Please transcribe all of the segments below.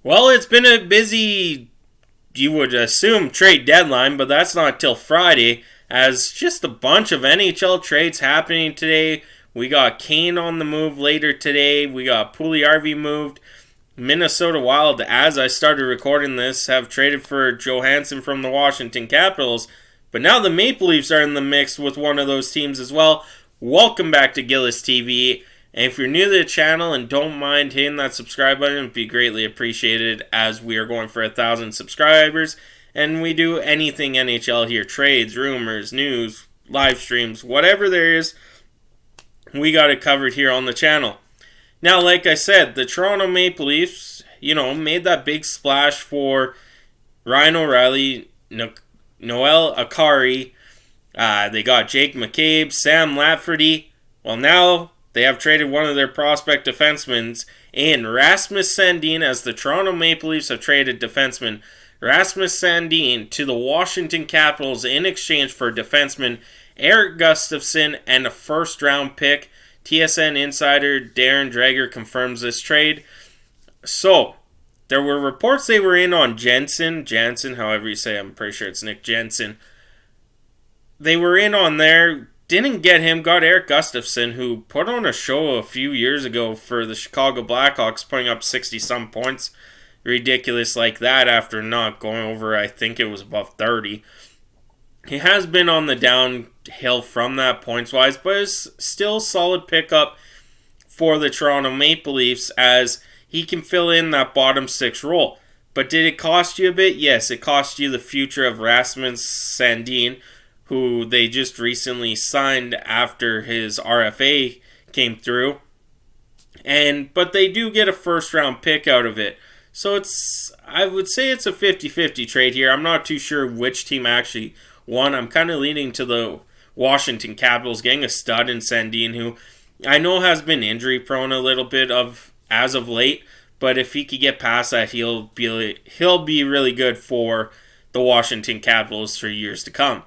Well, it's been a busy, you would assume, trade deadline, but that's not till Friday, as just a bunch of NHL trades happening today. We got Kane on the move later today. We got Puljujärvi moved. Minnesota Wild, as I started recording this, have traded for Johansson from the Washington Capitals. But now the Maple Leafs are in the mix with one of those teams as well. Welcome back to Gillis TV. And if you're new to the channel and don't mind hitting that subscribe button, it'd be greatly appreciated, as we are going for 1,000 subscribers. And we do anything NHL here: trades, rumors, news, live streams, whatever there is, we got it covered here on the channel. Now, like I said, the Toronto Maple Leafs, made that big splash for Ryan O'Reilly, Noel Acciari. They got Jake McCabe, Sam Lafferty. Well, now they have traded one of their prospect defensemen in Rasmus Sandin, as the Toronto Maple Leafs have traded defenseman Rasmus Sandin to the Washington Capitals in exchange for defenseman Erik Gustafsson and a first-round pick. TSN insider Darren Dreger confirms this trade. So, there were reports they were in on Jansen, however you say, I'm pretty sure it's Nick Jensen. They were in on there, didn't get him, got Erik Gustafsson, who put on a show a few years ago for the Chicago Blackhawks, putting up 60-some points. Ridiculous like that after not going over, I think it was above 30. He has been on the downhill from that points-wise, but is still a solid pickup for the Toronto Maple Leafs, as he can fill in that bottom six role. But did it cost you a bit? Yes, it cost you the future of Rasmus Sandin, who they just recently signed after his RFA came through. But they do get a first-round pick out of it. So I would say it's a 50-50 trade here. I'm not too sure which team actually won. I'm kind of leaning to the Washington Capitals getting a stud in Sandin, who I know has been injury prone a little bit as of late, but if he could get past that, he'll be really good for the Washington Capitals for years to come.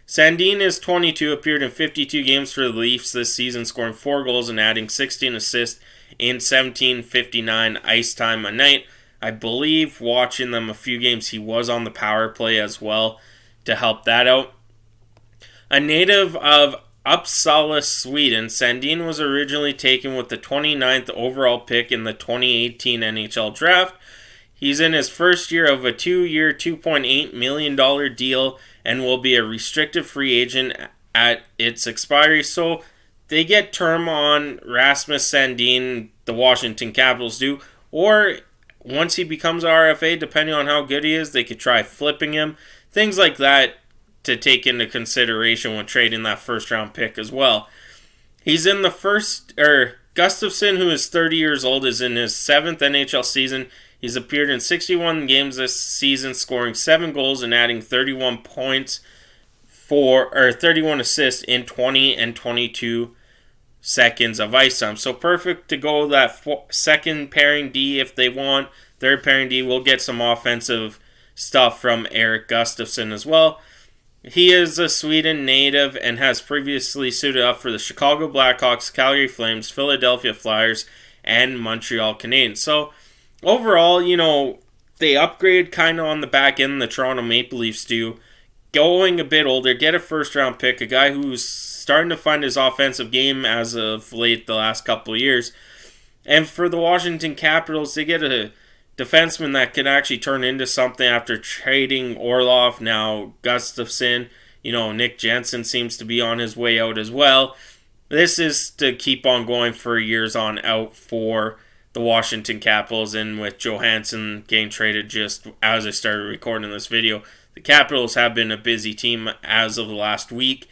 Sandin is 22, appeared in 52 games for the Leafs this season, scoring 4 goals and adding 16 assists in 17:59 ice time a night. I believe watching them a few games, he was on the power play as well to help that out. A native of Uppsala, Sweden, Sandin was originally taken with the 29th overall pick in the 2018 NHL draft. He's in his first year of a 2-year, $2.8 million deal and will be a restricted free agent at its expiry. So they get term on Rasmus Sandin, the Washington Capitals do, or once he becomes RFA, depending on how good he is, they could try flipping him. Things like that to take into consideration when trading that first-round pick as well. He's in the Gustafsson, who is 30 years old, is in his 7th NHL season. He's appeared in 61 games this season, scoring 7 goals and adding 31 points 31 assists in 20 and 22 seconds of ice time. So perfect to go that second pairing D if they want. Third pairing D will get some offensive stuff from Erik Gustafsson as well. He is a Sweden native and has previously suited up for the Chicago Blackhawks, Calgary Flames, Philadelphia Flyers, and Montreal Canadiens. So overall, they upgrade kind of on the back end, the Toronto Maple Leafs do. Going a bit older, get a first-round pick, a guy who's starting to find his offensive game as of late the last couple of years. And for the Washington Capitals, they get a defenseman that can actually turn into something after trading Orlov. Now Gustafsson, Nick Jensen seems to be on his way out as well. This is to keep on going for years on out for the Washington Capitals, and with Johansson getting traded just as I started recording this video, the Capitals have been a busy team as of the last week.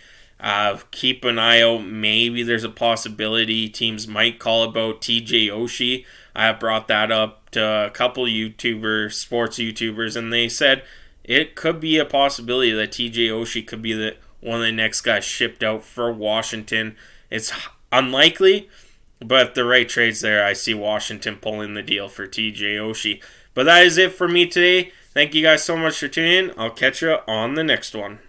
Keep an eye out. Maybe there's a possibility teams might call about TJ Oshie. I have brought that up to a couple sports YouTubers, and they said it could be a possibility that TJ Oshie could be one of the next guys shipped out for Washington. It's unlikely, but if the right trade's there, I see Washington pulling the deal for TJ Oshie. But that is it for me today. Thank you guys so much for tuning in. I'll catch you on the next one.